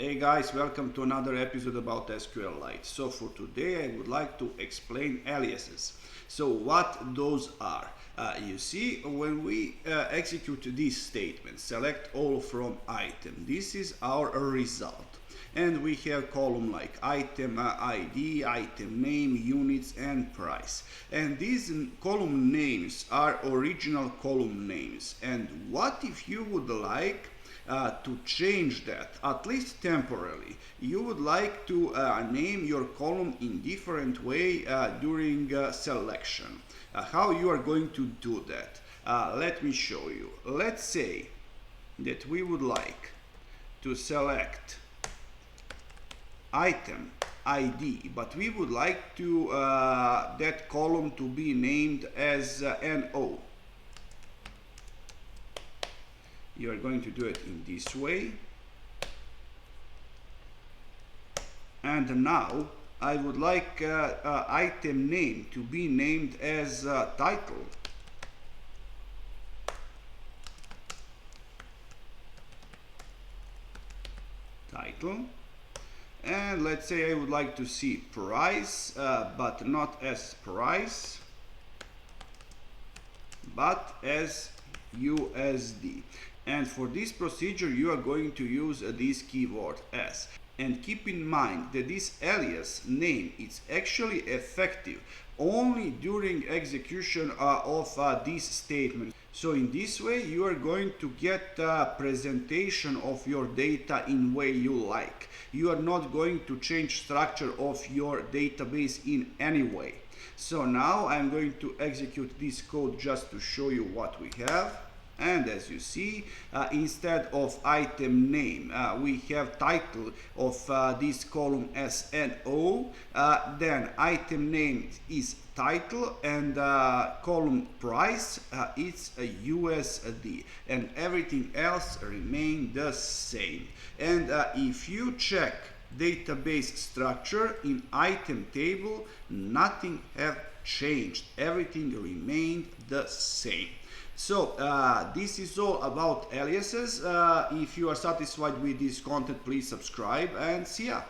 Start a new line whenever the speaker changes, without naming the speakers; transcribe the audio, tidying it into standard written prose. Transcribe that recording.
Hey guys, welcome to another episode about SQLite. So for today I would like to explain aliases. So what those are. You see, when we execute this statement, select all from item, this is our result. And we have column like item ID, item name, units and price. And these column names are original column names. And what if you would like to change that, at least temporarily? You would like to name your column in different way during selection. How you are going to do that? Let me show you. Let's say that we would like to select item ID, but we would like to that column to be named as NO. You are going to do it in this way. And now I would like item name to be named as title. And let's say I would like to see price, but not as price, but as USD. And for this procedure you are going to use this keyword as. And keep in mind that this alias name is actually effective only during execution of this statement. So in this way you are going to get presentation of your data in way you like. You are not going to change structure of your database in any way. So now I'm going to execute this code just to show you what we have. And as you see, instead of item name, we have title of this column as NO, then item name is title, and column price it's a USD, and everything else remain the same. And if you check database structure in item table, nothing have changed, everything remained the same. So this is all about aliases. If you are satisfied with this content, please subscribe and see ya.